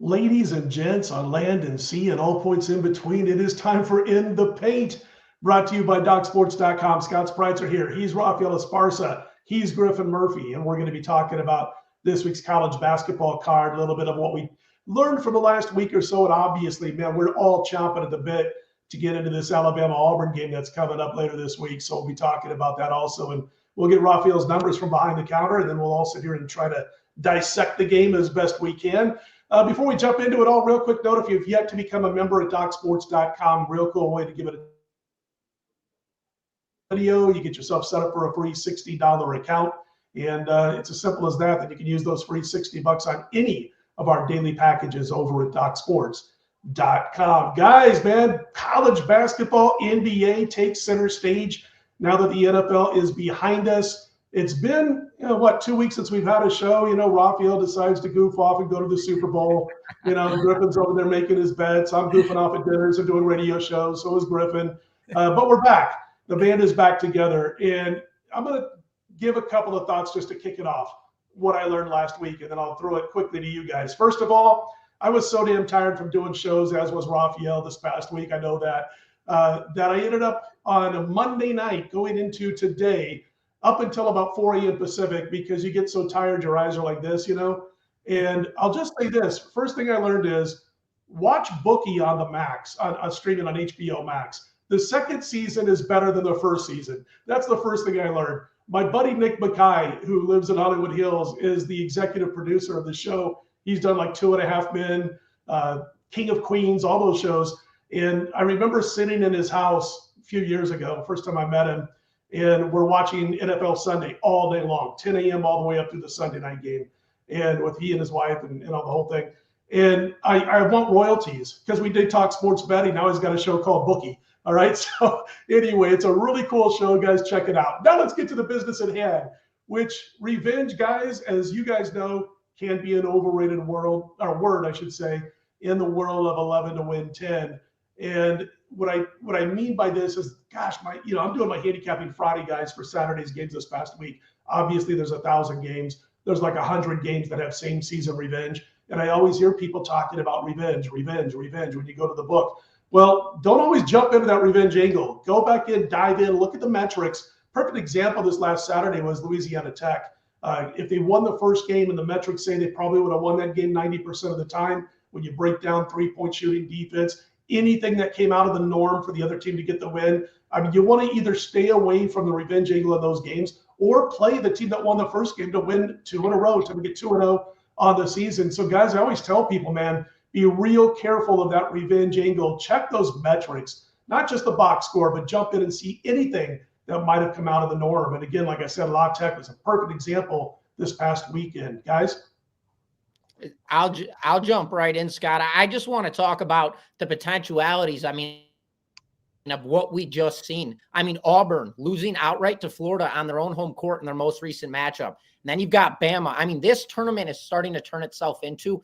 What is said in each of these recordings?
Ladies and gents on land and sea and all points in between, it is time for In the Paint, brought to you by DocSports.com. Scott Spreitzer here. He's Raphael Esparza. He's Griffin Murphy, and we're going to be talking about this week's college basketball card, a little bit of what we learned from the last week or so, and obviously, man, we're all chomping at the bit to get into this Alabama-Auburn game that's coming up later this week, so we'll be talking about that also, and we'll get Raphael's numbers from behind the counter, and then we'll all sit here and try to dissect the game as best we can. Before we jump into it all, real quick note, if you've yet to become a member at DocSports.com, real cool way to give it a video. You get yourself set up for a free $60 account, and it's as simple as that you can use those free $60 on any of our daily packages over at DocSports.com. Guys, man, college basketball, NBA takes center stage now that the NFL is behind us. It's been, 2 weeks since we've had a show. Raphael decides to goof off and go to the Super Bowl. Griffin's over there making his bets. I'm goofing off at dinners and doing radio shows. So is Griffin. But we're back. The band is back together. And I'm going to give a couple of thoughts just to kick it off, what I learned last week, and then I'll throw it quickly to you guys. First of all, I was so damn tired from doing shows, as was Raphael this past week. I know that. That I ended up on a Monday night going into today, up until about 4 a.m. Pacific, because you get so tired, your eyes are like this, And I'll just say this. First thing I learned is watch Bookie on the Max, on streaming on HBO Max. The second season is better than the first season. That's the first thing I learned. My buddy Nick Mackay, who lives in Hollywood Hills, is the executive producer of the show. He's done like 2.5 Men, King of Queens, all those shows. And I remember sitting in his house a few years ago, first time I met him, and we're watching NFL Sunday all day long, 10 a.m. all the way up through the Sunday night game, and with he and his wife and all the whole thing. And I want royalties because we did talk sports betting. Now he's got a show called Bookie. All right. So anyway, it's a really cool show, guys. Check it out. Now let's get to the business at hand, which revenge, guys, as you guys know, can be an overrated word, I should say, in the world of 11 to win 10. And what I mean by this is, gosh, I'm doing my handicapping Friday, guys, for Saturday's games this past week. Obviously, there's 1,000 games. There's like 100 games that have same season revenge. And I always hear people talking about revenge when you go to the book. Well, don't always jump into that revenge angle. Go back in, dive in, look at the metrics. Perfect example this last Saturday was Louisiana Tech. If they won the first game and the metrics say they probably would have won that game 90% of the time, when you break down three-point shooting, defense, anything that came out of the norm for the other team to get the win. I mean, you want to either stay away from the revenge angle of those games or play the team that won the first game to win 2 in a row, to get 2-0 on the season. So, guys, I always tell people, man, be real careful of that revenge angle. Check those metrics, not just the box score, but jump in and see anything that might have come out of the norm. And again, like I said, La Tech was a perfect example this past weekend. Guys? I'll jump right in, Scott. I just want to talk about the potentialities. I mean, of what we just seen. I mean, Auburn losing outright to Florida on their own home court in their most recent matchup. And then you've got Bama. I mean, this tournament is starting to turn itself into,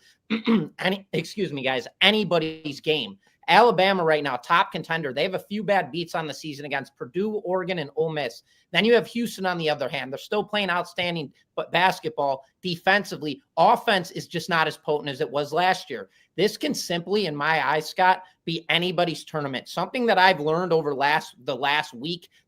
anybody's game. Alabama right now, top contender. They have a few bad beats on the season against Purdue, Oregon, and Ole Miss. Then you have Houston on the other hand. They're still playing outstanding basketball defensively. Offense is just not as potent as it was last year. This can simply, in my eyes, Scott, be anybody's tournament. Something that I've learned over the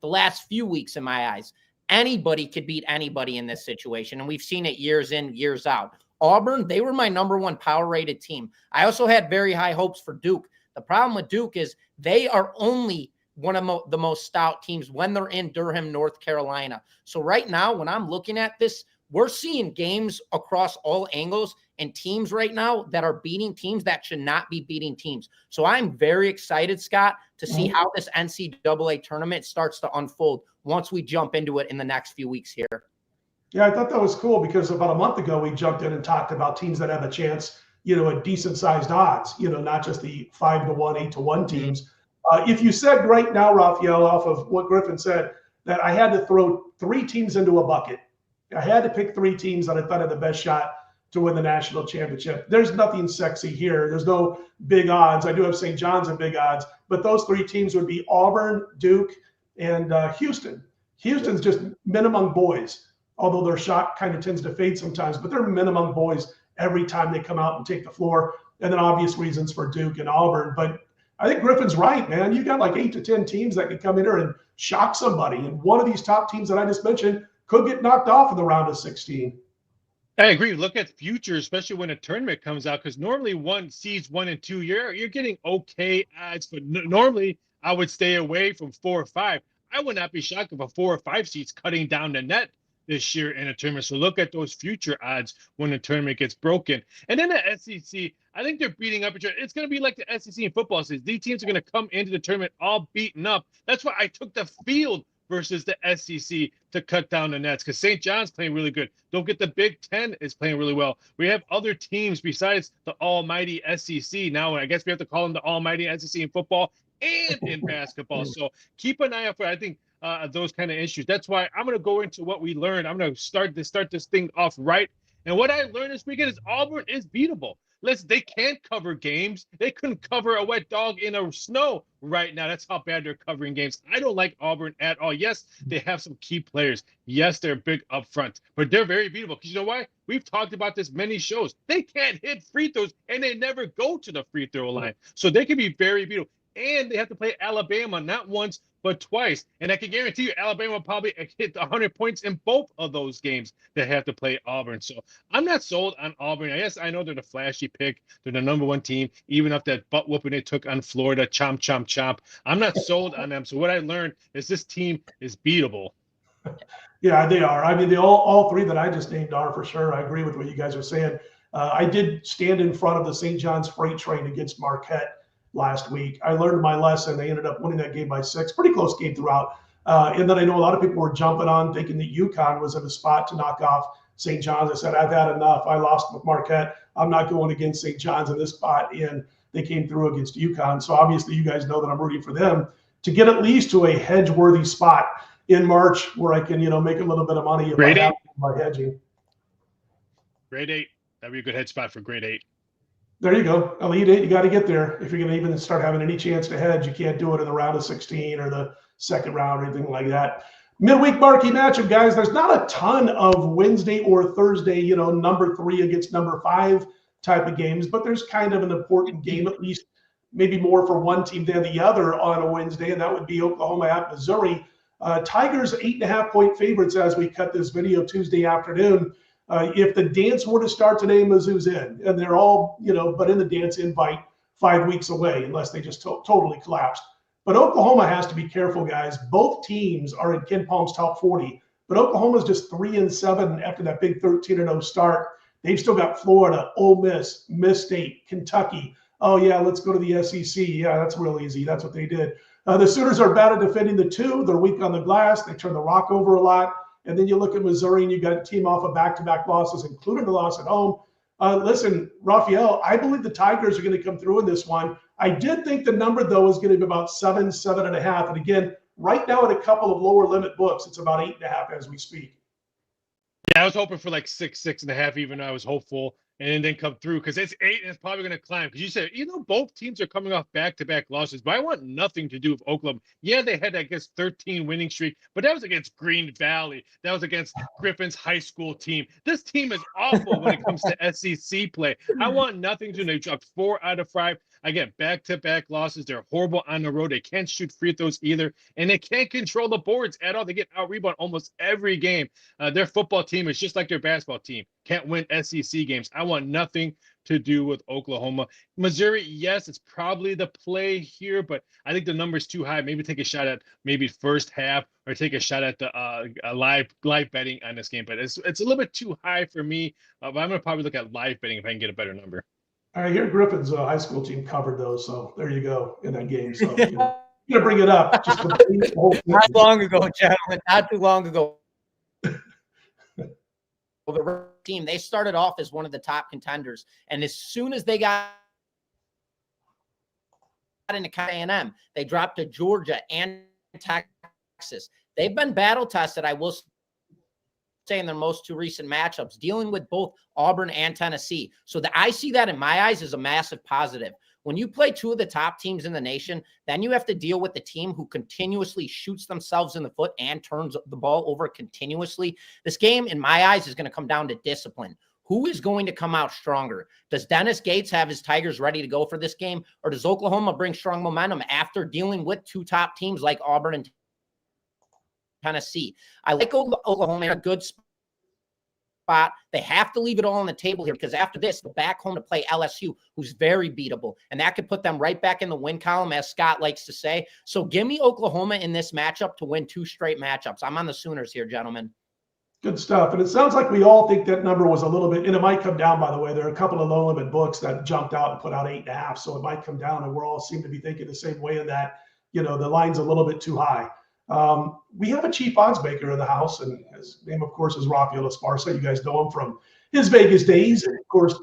last few weeks in my eyes. Anybody could beat anybody in this situation, and we've seen it years in, years out. Auburn, they were my number one power-rated team. I also had very high hopes for Duke. The problem with Duke is they are only one of the most stout teams when they're in Durham, North Carolina. So right now, when I'm looking at this, we're seeing games across all angles and teams right now that are beating teams that should not be beating teams. So I'm very excited, Scott, to see how this NCAA tournament starts to unfold once we jump into it in the next few weeks here. Yeah, I thought that was cool because about a month ago, we jumped in and talked about teams that have a chance, at decent sized odds, not just the 5-1, 8-1 teams. If you said right now, Raphael, off of what Griffin said, that I had to throw 3 teams into a bucket, I had to pick 3 teams that I thought had the best shot to win the national championship. There's nothing sexy here. There's no big odds. I do have St. John's at big odds, but those 3 teams would be Auburn, Duke, and Houston. Houston's just men among boys, although their shot kind of tends to fade sometimes, but they're men among boys every time they come out and take the floor. and then obvious reasons for Duke and Auburn. But I think Griffin's right, man. You got like 8 to 10 teams that could come in here and shock somebody. And one of these top teams that I just mentioned could get knocked off in the round of 16. I agree. Look at future, especially when a tournament comes out, because normally seeds 1 and 2, you're getting okay odds, but normally I would stay away from 4 or 5. I would not be shocked if a 4 or 5 seeds cutting down the net this year in a tournament. So look at those future odds when the tournament gets broken. And then the SEC, I think they're beating up each other. It's going to be like the SEC in football season. These teams are going to come into the tournament all beaten up. That's why I took the field versus the SEC to cut down the nets, because St. John's playing really good. Don't get the Big Ten is playing really well. We have other teams besides the almighty SEC. Now, I guess we have to call them the almighty SEC in football and in basketball. So keep an eye out for, I think, those kind of issues. That's why I'm going to go into what we learned. I'm going to start this thing off right. And what I learned this weekend is Auburn is beatable. They can't cover games. They couldn't cover a wet dog in a snow right now. That's how bad they're covering games. I don't like Auburn at all. Yes, they have some key players. Yes, they're big up front, but they're very beatable. Because you know why? We've talked about this many shows. They can't hit free throws, and they never go to the free throw line. So they can be very beatable. And they have to play Alabama not once, but twice. And I can guarantee you Alabama will probably hit 100 points in both of those games that have to play Auburn. So I'm not sold on Auburn. Yes, I know they're the flashy pick. They're the number 1 team, even after that butt whooping they took on Florida, chomp, chomp, chomp. I'm not sold on them. So what I learned is this team is beatable. Yeah, they are. I mean, all 3 that I just named are for sure. I agree with what you guys are saying. I did stand in front of the St. John's freight train against Marquette last week. I learned my lesson. They ended up winning that game by 6. Pretty close game throughout. And then I know a lot of people were jumping on thinking that UConn was in a spot to knock off St. John's. I said, I've had enough. I lost with Marquette. I'm not going against St. John's in this spot. And they came through against UConn. So obviously you guys know that I'm rooting for them to get at least to a hedge-worthy spot in March where I can, make a little bit of money if I have by hedging. Grade 8. That'd be a good hedge spot for grade 8. There you go. Elite 8, you got to get there. If you're going to even start having any chance to hedge, you can't do it in the round of 16 or the second round or anything like that. Midweek marquee matchup, guys. There's not a ton of Wednesday or Thursday, number 3 against number 5 type of games, but there's kind of an important game, at least maybe more for one team than the other on a Wednesday, and that would be Oklahoma at Missouri. Tigers 8.5-point favorites as we cut this video Tuesday afternoon. If the dance were to start today, Mizzou's in, and they're all, but in the dance invite 5 weeks away, unless they just totally collapsed. But Oklahoma has to be careful, guys. Both teams are in Ken Palm's top 40, but Oklahoma's just 3-7 after that big 13-0 start. They've still got Florida, Ole Miss, Miss State, Kentucky. Oh yeah, let's go to the SEC. Yeah, that's real easy. That's what they did. The Sooners are bad at defending the 2. They're weak on the glass. They turn the rock over a lot. And then you look at Missouri and you got a team off of back-to-back losses, including the loss at home. Listen, Raphael, I believe the Tigers are going to come through in this one. I did think the number, though, is going to be about 7.5. And again, right now at a couple of lower limit books, it's about 8.5 as we speak. Yeah, I was hoping for like 6.5, even though I was hopeful, and then come through because it's 8 and it's probably going to climb. Because you said, both teams are coming off back-to-back losses, but I want nothing to do with Oklahoma. Yeah, they had, 13 winning streak, but that was against Green Valley. That was against Griffin's high school team. This team is awful when it comes to SEC play. I want nothing to do. They dropped 4 out of 5. Again, back-to-back losses. They're horrible on the road. They can't shoot free throws either, and they can't control the boards at all. They get out-rebound almost every game. Their football team is just like their basketball team. Can't win SEC games. I want nothing to do with Oklahoma. Missouri, yes, it's probably the play here, but I think the number's too high. Maybe take a shot at maybe first half or take a shot at the live betting on this game. But it's a little bit too high for me. But I'm going to probably look at live betting if I can get a better number. All right, here Griffin's high school team covered those, so there you go in that game. So you're gonna bring it up. Just not long ago, gentlemen. Not too long ago. The team, they started off as one of the top contenders, and as soon as they got into A&M, they dropped to Georgia and Texas. They've been battle tested, I will say, in their most 2 recent matchups, dealing with both Auburn and Tennessee. So I see that in my eyes as a massive positive. When you play 2 of the top teams in the nation, then you have to deal with the team who continuously shoots themselves in the foot and turns the ball over continuously. This game, in my eyes, is going to come down to discipline. Who is going to come out stronger? Does Dennis Gates have his Tigers ready to go for this game? Or does Oklahoma bring strong momentum after dealing with two top teams like Auburn and Tennessee? I like Oklahoma in a good spot. They have to leave it all on the table here because after this, they're back home to play LSU, who's very beatable. And that could put them right back in the win column, as Scott likes to say. So give me Oklahoma in this matchup to win 2 straight matchups. I'm on the Sooners here, gentlemen. Good stuff. And it sounds like we all think that number was a little bit, and it might come down, by the way. There are a couple of low limit books that jumped out and put out 8.5. So it might come down, and we're all seem to be thinking the same way in that, the line's a little bit too high. We have a chief odds maker in the house, and his name, of course, is Raphael Esparza. You guys know him from his Vegas days, and of course,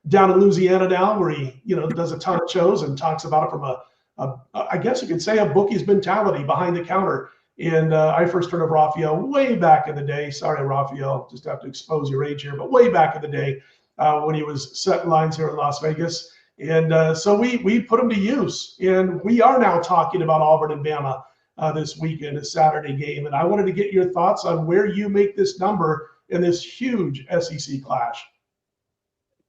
down in Louisiana now, where he, does a ton of shows and talks about it from I guess you could say, a bookie's mentality behind the counter. And I first heard of Raphael way back in the day. Sorry, Raphael, just have to expose your age here, but way back in the day when he was setting lines here in Las Vegas. And so we put him to use. And we are now talking about Auburn and Bama this weekend, a Saturday game. And I wanted to get your thoughts on where you make this number in this huge SEC clash.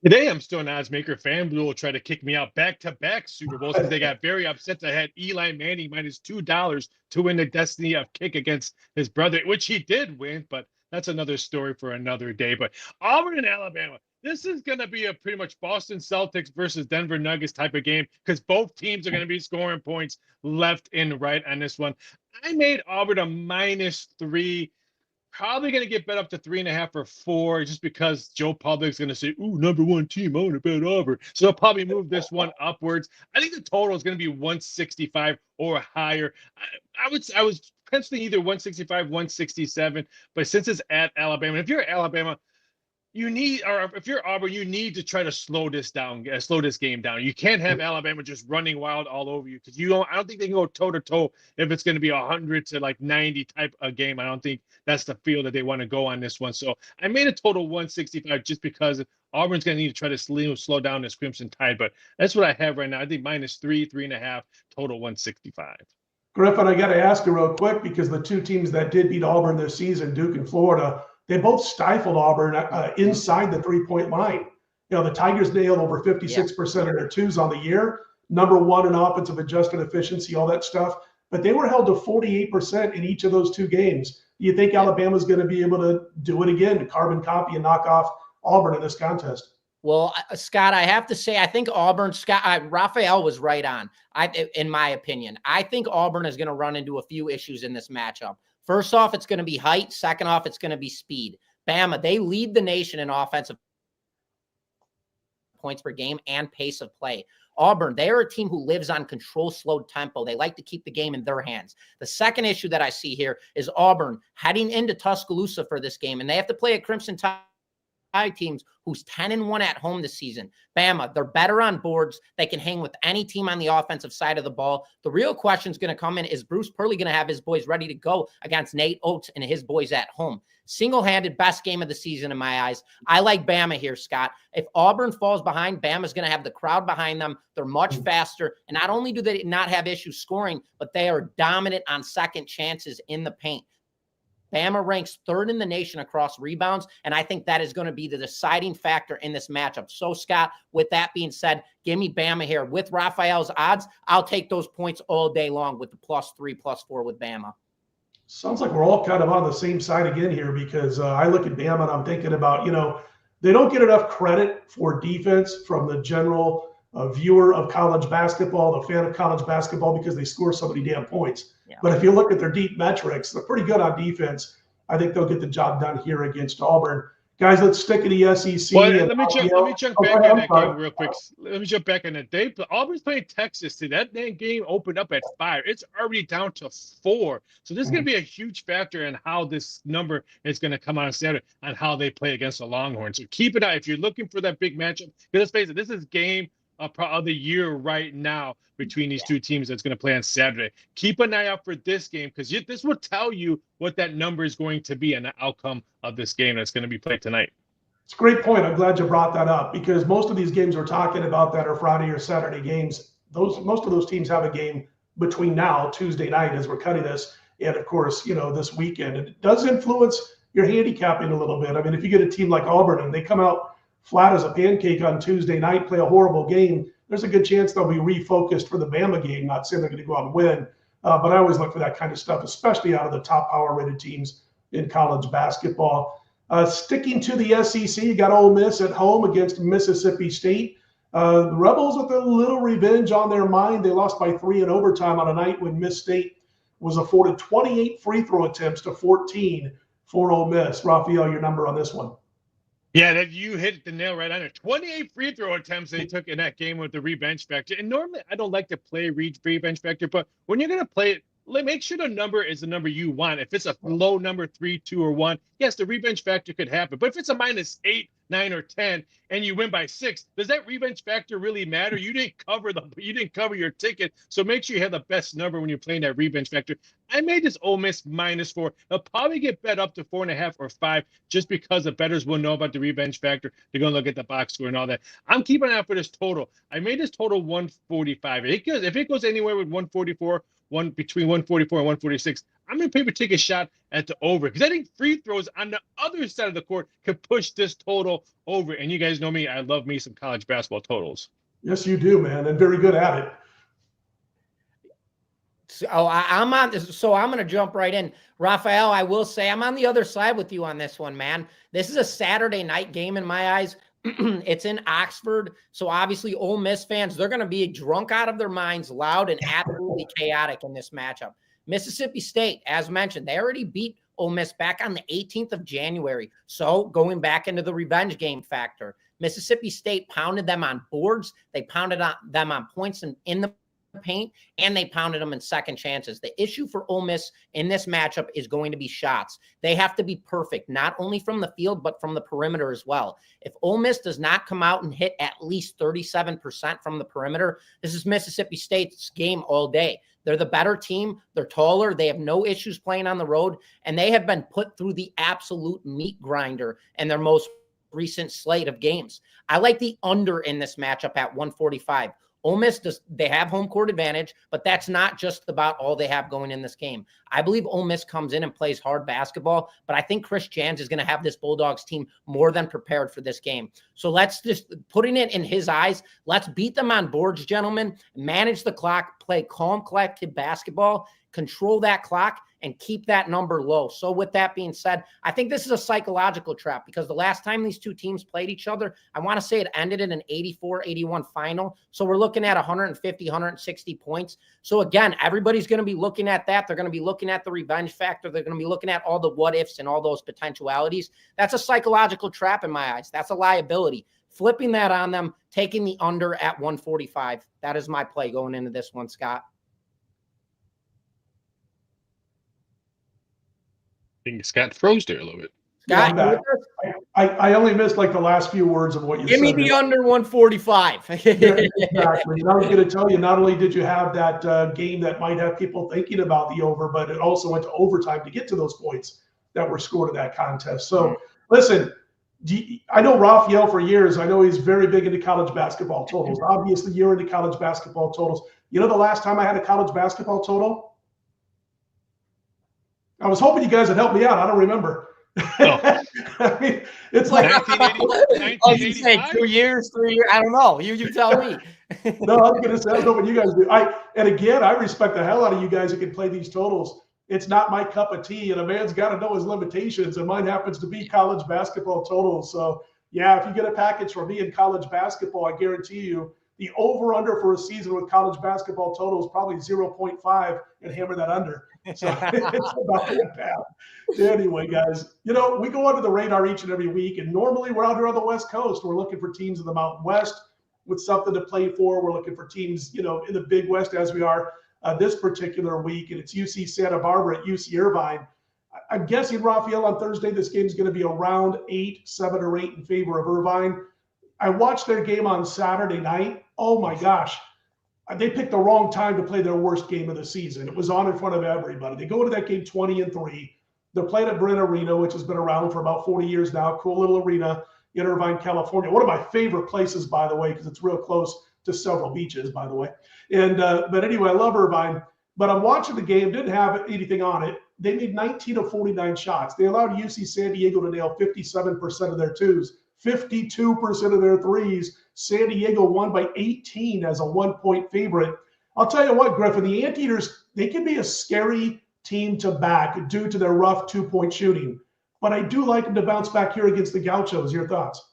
Today, I'm still an odds maker. FanDuel will try to kick me out back-to-back Super Bowls because they got very upset. I had Eli Manning minus $2 to win the destiny of kick against his brother, which he did win, but that's another story for another day. But Auburn and Alabama, this is going to be a pretty much Boston Celtics versus Denver Nuggets type of game because both teams are going to be scoring points left and right on this one. I made Auburn a -3. Probably going to get bet up to 3.5 or 4 just because Joe Public's going to say, ooh, number one team, I want to bet Auburn. So they'll probably move this one upwards. I think the total is going to be 165 or higher. I was penciling either 165, 167, but since it's at Alabama, if you're at Alabama, if you're Auburn, you need to try to slow this game down. You can't have Alabama just running wild all over you because I don't think they can go toe to toe if it's going to be 100 to 90 type of game. I don't think that's the field that they want to go on this one. So I made a total 165 just because Auburn's going to need to try to slow down this Crimson Tide. But that's what I have right now. I think -3, 3.5, total 165. Griffin, I got to ask you real quick because the two teams that did beat Auburn this season, Duke and Florida, they both stifled Auburn inside the 3-point line. The Tigers nailed over 56% of their twos on the year, number 1 in offensive adjusted efficiency, all that stuff. But they were held to 48% in each of those 2 games. Do you think Alabama's going to be able to do it again, carbon copy and knock off Auburn in this contest? Well, Scott, I have to say, I think Auburn, Raphael was right on, in my opinion. I think Auburn is going to run into a few issues in this matchup. First off, it's going to be height. Second off, it's going to be speed. Bama, they lead the nation in offensive points per game and pace of play. Auburn, they are a team who lives on control, slow tempo. They like to keep the game in their hands. The second issue that I see here is Auburn heading into Tuscaloosa for this game, and they have to play a Crimson Tide teams who's 10-1 at home this season. Bama, they're better on boards. They can hang with any team on the offensive side of the ball. The real question is going to come in, is Bruce Purley going to have his boys ready to go against Nate Oates and his boys at home? Single-handed best game of the season in my eyes. I like Bama here, Scott. If Auburn falls behind, Bama's going to have the crowd behind them. They're much faster. And not only do they not have issues scoring, but they are dominant on second chances in the paint. Bama ranks 3rd in the nation across rebounds, and I think that is going to be the deciding factor in this matchup. So, Scott, with that being said, give me Bama here. With Raphael's odds, I'll take those points all day long with the +3, +4 with Bama. Sounds like we're all kind of on the same side again here because I look at Bama and I'm thinking about, they don't get enough credit for defense from the general viewer of college basketball, the fan of college basketball, because they score so many damn points. Yeah. But if you look at their deep metrics, they're pretty good on defense. I think they'll get the job done here against Auburn. Guys, let's stick to the SEC. Well, let me jump back in that game real quick. Let me jump back in that. Auburn's playing Texas today. That game opened up at 5. It's already down to 4. So this is going to be a huge factor in how this number is going to come out on Saturday on how they play against the Longhorns. So keep it out. If you're looking for that big matchup, let's face it, this is game of the year right now between these two teams that's going to play on Saturday. Keep an eye out for this game because this will tell you what that number is going to be and the outcome of this game that's going to be played tonight. It's a great point. I'm glad you brought that up because most of these games we're talking about that are Friday or Saturday games, most of those teams have a game between now, Tuesday night as we're cutting this, and of course, this weekend. And it does influence your handicapping a little bit. I mean, if you get a team like Auburn and they come out flat as a pancake on Tuesday night, play a horrible game, there's a good chance they'll be refocused for the Bama game. Not saying they're going to go out and win, but I always look for that kind of stuff, especially out of the top power-rated teams in college basketball. Sticking to the SEC, you got Ole Miss at home against Mississippi State. The Rebels with a little revenge on their mind. They lost by 3 in overtime on a night when Miss State was afforded 28 free throw attempts to 14 for Ole Miss. Raphael, your number on this one? Yeah, that you hit the nail right on it. 28 free throw attempts they took in that game with the revenge factor. And normally I don't like to play revenge factor, but when you're going to play it, make sure the number is the number you want. If it's a low number, 3, 2, or 1, yes, the revenge factor could happen. But if it's a -8, 9, or 10, and you win by 6, does that revenge factor really matter? You didn't cover your ticket, so make sure you have the best number when you're playing that revenge factor. I made this Ole Miss -4. They'll probably get bet up to 4.5 or 5, just because the bettors will know about the revenge factor. They're gonna look at the box score and all that. I'm keeping an eye for this total. I made this total 145. If it goes anywhere with 144. Between 144 and 146, I'm going to take a shot at the over, because I think free throws on the other side of the court could push this total over. And you guys know me, I love me some college basketball totals. Yes, you do, man, and very good at it. So I'm on this, so I'm going to jump right in. Raphael, I will say I'm on the other side with you on this one, man. This is a Saturday night game in my eyes. It's in Oxford. So obviously Ole Miss fans, they're going to be drunk out of their minds, loud and absolutely chaotic in this matchup. Mississippi State, as mentioned, they already beat Ole Miss back on the 18th of January. So going back into the revenge game factor, Mississippi State pounded them on boards. They pounded them on points in the paint, and they pounded them in second chances. The issue for Ole Miss in this matchup is going to be shots. They have to be perfect, not only from the field, but from the perimeter as well. If Ole Miss does not come out and hit at least 37% from the perimeter, this is Mississippi State's game all day. They're the better team. They're taller. They have no issues playing on the road, and they have been put through the absolute meat grinder in their most recent slate of games. I like the under in this matchup at 145. Ole Miss, they have home court advantage, but that's not just about all they have going in this game. I believe Ole Miss comes in and plays hard basketball, but I think Chris Jans is going to have this Bulldogs team more than prepared for this game. So let's just, putting it in his eyes, let's beat them on boards, gentlemen, manage the clock, play calm, collected basketball, control that clock, and keep that number low. So with that being said, I think this is a psychological trap, because the last time these two teams played each other, I want to say it ended in an 84-81 final. So we're looking at 150, 160 points. So again, everybody's going to be looking at that. They're going to be looking at the revenge factor. They're going to be looking at all the what ifs and all those potentialities. That's a psychological trap in my eyes. That's a liability. Flipping that on them, taking the under at 145. That is my play going into this one, Scott. I think Scott froze there a little bit. Scott, yeah, I only missed like the last few words of what you said. Give me the under 145. Yeah, exactly. And I was going to tell you, not only did you have that game that might have people thinking about the over, but it also went to overtime to get to those points that were scored in that contest. So listen, I know Raphael for years. I know he's very big into college basketball totals. Obviously, you're into college basketball totals. You know the last time I had a college basketball total? I was hoping you guys would help me out. I don't remember. Oh. I mean, it's like 1985? 2 years, 3 years. I don't know. You tell me. No, I was going to say, I don't know what you guys do. And again, I respect the hell out of you guys who can play these totals. It's not my cup of tea, and a man's got to know his limitations, and mine happens to be college basketball totals. So, yeah, if you get a package from me in college basketball, I guarantee you the over-under for a season with college basketball total is probably 0.5, and hammer that under. So it's about that bad. Anyway, guys, you know, we go under the radar each and every week, and normally we're out here on the West Coast. We're looking for teams in the Mountain West with something to play for. We're looking for teams, you know, in the Big West as we are this particular week, and it's UC Santa Barbara at UC Irvine. I'm guessing, Raphael, on Thursday, this game is going to be around 7 or 8 in favor of Irvine. I watched their game on Saturday night. Oh, my gosh. They picked the wrong time to play their worst game of the season. It was on in front of everybody. They go into that game 20-3. They're playing at Bryn Arena, which has been around for about 40 years now. Cool little arena in Irvine, California. One of my favorite places, by the way, because it's real close to several beaches, by the way. And but anyway, I love Irvine. But I'm watching the game. Didn't have anything on it. They made 19 of 49 shots. They allowed UC San Diego to nail 57% of their twos. 52% of their threes. San Diego won by 18 as a 1-point favorite. I'll tell you what, Griffin, the Anteaters, they can be a scary team to back due to their rough 2-point shooting. But I do like them to bounce back here against the Gauchos. Your thoughts?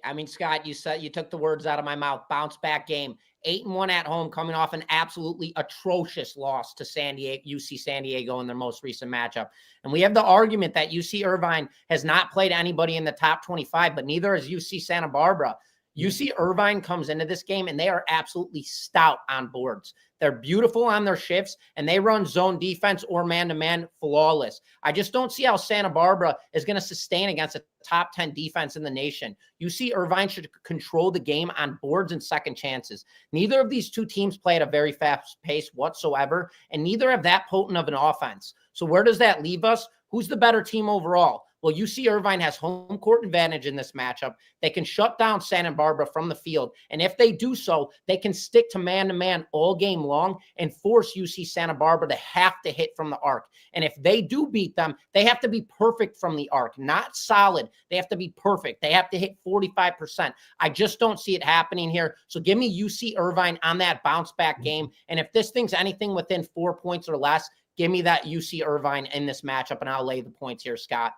I mean, Scott, you took the words out of my mouth. Bounce back game. 8-1 at home, coming off an absolutely atrocious loss to UC San Diego in their most recent matchup. And we have the argument that UC Irvine has not played anybody in the top 25, but neither has UC Santa Barbara. UC Irvine comes into this game and they are absolutely stout on boards. They're beautiful on their shifts and they run zone defense or man-to-man flawless. I just don't see how Santa Barbara is going to sustain against a top 10 defense in the nation. UC Irvine should control the game on boards and second chances. Neither of these two teams play at a very fast pace whatsoever, and neither have that potent of an offense. So where does that leave us? Who's the better team overall? Well, UC Irvine has home court advantage in this matchup. They can shut down Santa Barbara from the field. And if they do so, they can stick to man-to-man all game long and force UC Santa Barbara to have to hit from the arc. And if they do beat them, they have to be perfect from the arc, not solid. They have to be perfect. They have to hit 45%. I just don't see it happening here. So give me UC Irvine on that bounce-back game. And if this thing's anything within 4 points or less, give me that UC Irvine in this matchup, and I'll lay the points here, Scott.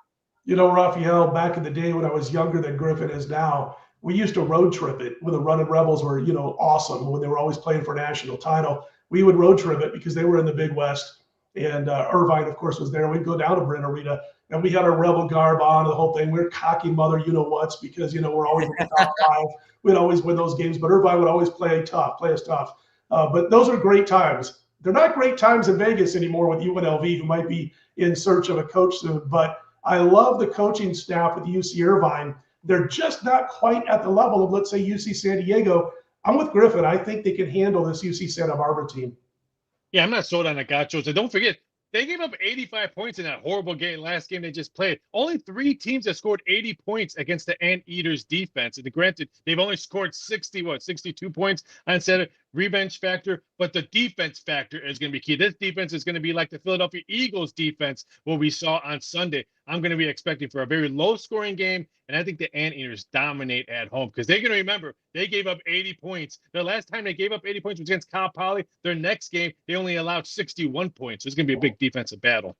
You know, Raphael, back in the day when I was younger than Griffin is now, we used to road trip it when the Running Rebels were, awesome, when they were always playing for national title. We would road trip it because they were in the Big West. And Irvine, of course, was there. We'd go down to Bryn Arena and we had our Rebel garb on, the whole thing. We were cocky mother, whats, because, we're always in the top 5. We'd always win those games, but Irvine would always play us tough. But those are great times. They're not great times in Vegas anymore with UNLV, who might be in search of a coach soon. But I love the coaching staff with UC Irvine. They're just not quite at the level of, let's say, UC San Diego. I'm with Griffin. I think they can handle this UC Santa Barbara team. Yeah, I'm not sold on the Gauchos. And don't forget, they gave up 85 points in that horrible last game they just played. Only 3 teams have scored 80 points against the Anteaters defense. And granted, they've only scored 62 points on Saturday. Revenge factor, but the defense factor is going to be key. This defense is going to be like the Philadelphia Eagles defense, what we saw on Sunday. I'm going to be expecting for a very low-scoring game, and I think the Anteaters dominate at home because they're going to remember they gave up 80 points. The last time they gave up 80 points was against Cal Poly. Their next game, they only allowed 61 points. So it's going to be a big defensive battle.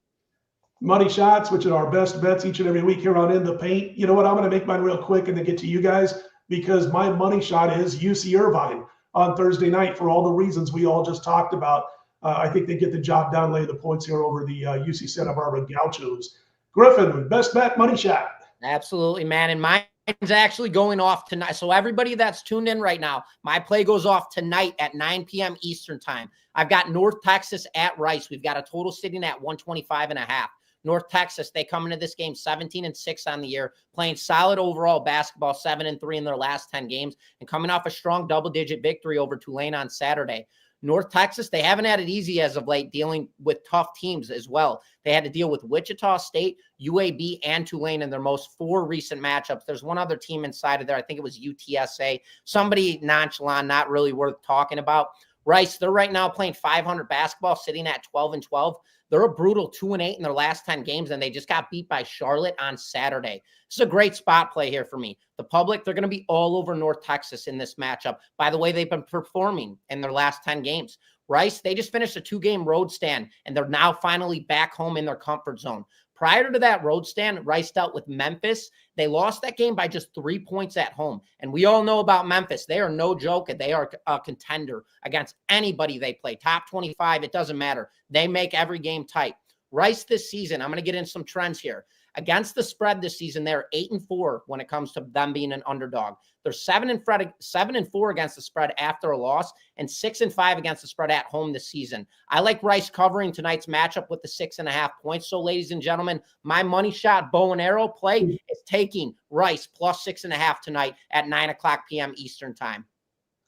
Money shots, which are our best bets each and every week here on In the Paint. You know what? I'm going to make mine real quick and then get to you guys because my money shot is UC Irvine on Thursday night for all the reasons we all just talked about. I think they get the job done, lay the points here over the UC Santa Barbara Gauchos. Griffin, best bet, money shot. Absolutely, man. And mine's actually going off tonight. So everybody that's tuned in right now, my play goes off tonight at 9 p.m. Eastern time. I've got North Texas at Rice. We've got a total sitting at 125.5. North Texas, they come into this game 17-6 on the year, playing solid overall basketball, 7-3 in their last 10 games, and coming off a strong double-digit victory over Tulane on Saturday. North Texas, they haven't had it easy as of late, dealing with tough teams as well. They had to deal with Wichita State, UAB, and Tulane in their most 4 recent matchups. There's one other team inside of there. I think it was UTSA. Somebody nonchalant, not really worth talking about. Rice, they're right now playing 500 basketball, sitting at 12-12. They're a brutal 2-8 in their last 10 games, and they just got beat by Charlotte on Saturday. This is a great spot play here for me. The public, they're going to be all over North Texas in this matchup. By the way, they've been performing in their last 10 games. Rice, they just finished a 2-game road stand, and they're now finally back home in their comfort zone. Prior to that road stand, Rice dealt with Memphis. They lost that game by just 3 points at home. And we all know about Memphis. They are no joke, and they are a contender against anybody they play. Top 25, it doesn't matter. They make every game tight. Rice this season, I'm going to get in some trends here. Against the spread this season, they're 8-4 when it comes to them being an underdog. They're 7-4 against the spread after a loss and 6-5 against the spread at home this season. I like Rice covering tonight's matchup with the 6.5 points. So, ladies and gentlemen, my money shot bow and arrow play is taking Rice plus 6.5 tonight at 9:00 p.m. Eastern time.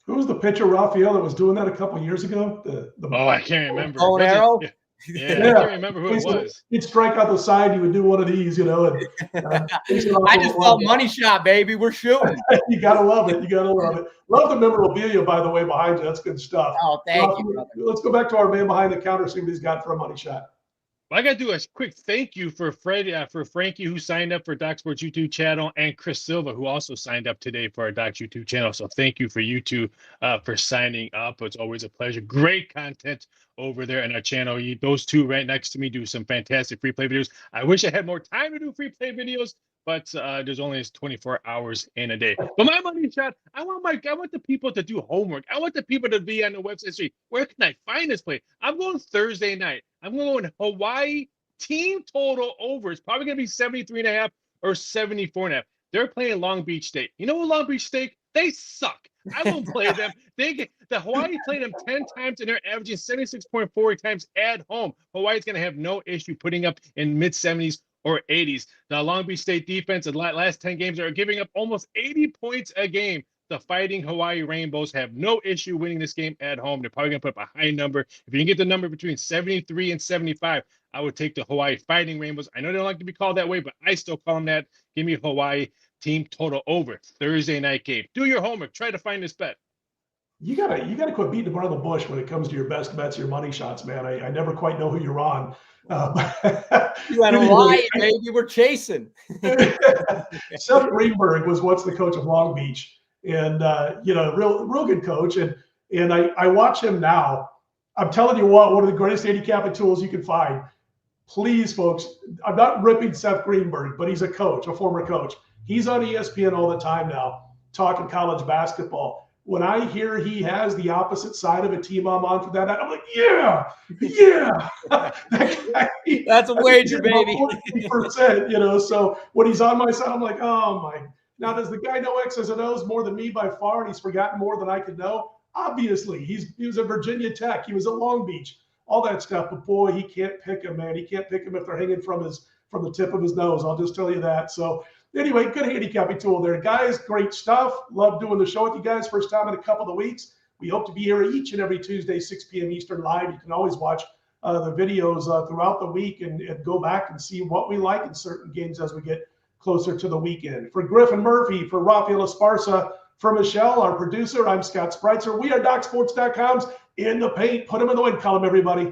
Who was the pitcher, Raphael, that was doing that a couple of years ago? I can't remember. Bow and arrow? Yeah, I can't remember who it was. He'd strike out the side. He would do one of these, And, I just love money shot, baby. We're shooting. You got to love it. Love the memorabilia, by the way, behind you. That's good stuff. Oh, thank you, brother. Let's go back to our man behind the counter, see what he's got for a money shot. Well, I got to do a quick thank you for Frankie, who signed up for Doc Sports YouTube channel, and Chris Silva, who also signed up today for our Doc's YouTube channel. So thank you for you two for signing up. It's always a pleasure. Great content over there on our channel. Those two right next to me do some fantastic free play videos. I wish I had more time to do free play videos, but there's only 24 hours in a day. But my money shot, I want the people to do homework. I want the people to be on the website saying, where can I find this play? I'm going Thursday night. I'm going Hawaii team total over. It's probably going to be 73.5 or 74.5. They're playing Long Beach State. You know what, Long Beach State? They suck. I won't play them. The Hawaii played them 10 times, and they're averaging 76.4 times at home. Hawaii's going to have no issue putting up in mid-70s or 80s. The Long Beach State defense, the last 10 games, are giving up almost 80 points a game. The Fighting Hawaii Rainbows have no issue winning this game at home. They're probably going to put up a high number. If you can get the number between 73 and 75, I would take the Hawaii Fighting Rainbows. I know they don't like to be called that way, but I still call them that. Give me Hawaii team total over. Thursday night game. Do your homework. Try to find this bet. You gotta quit beating around the bush when it comes to your best bets, your money shots, man. I never quite know who you're on. You had a lie, baby. We're chasing. Seth Greenberg was once the coach of Long Beach, and real good coach. And I watch him now. I'm telling you what, one of the greatest handicapping tools you can find. Please, folks, I'm not ripping Seth Greenberg, but he's a coach, a former coach. He's on ESPN all the time now, talking college basketball. When I hear he has the opposite side of a team I'm on for that, I'm like, yeah. That's a wager, baby. 40%, so when he's on my side, I'm like, oh my. Now, does the guy know X's and O's more than me by far, and he's forgotten more than I could know? Obviously, he was at Virginia Tech. He was at Long Beach, all that stuff. But boy, he can't pick him, man. He can't pick him if they're hanging from the tip of his nose. I'll just tell you that. So anyway, good handicapping tool there. Guys, great stuff. Love doing the show with you guys. First time in a couple of weeks. We hope to be here each and every Tuesday, 6 p.m. Eastern live. You can always watch the videos throughout the week and go back and see what we like in certain games as we get closer to the weekend. For Griffin Murphy, for Raphael Esparza, for Michelle, our producer, I'm Scott Spreitzer. We are DocSports.com's In the Paint. Put them in the win column, everybody.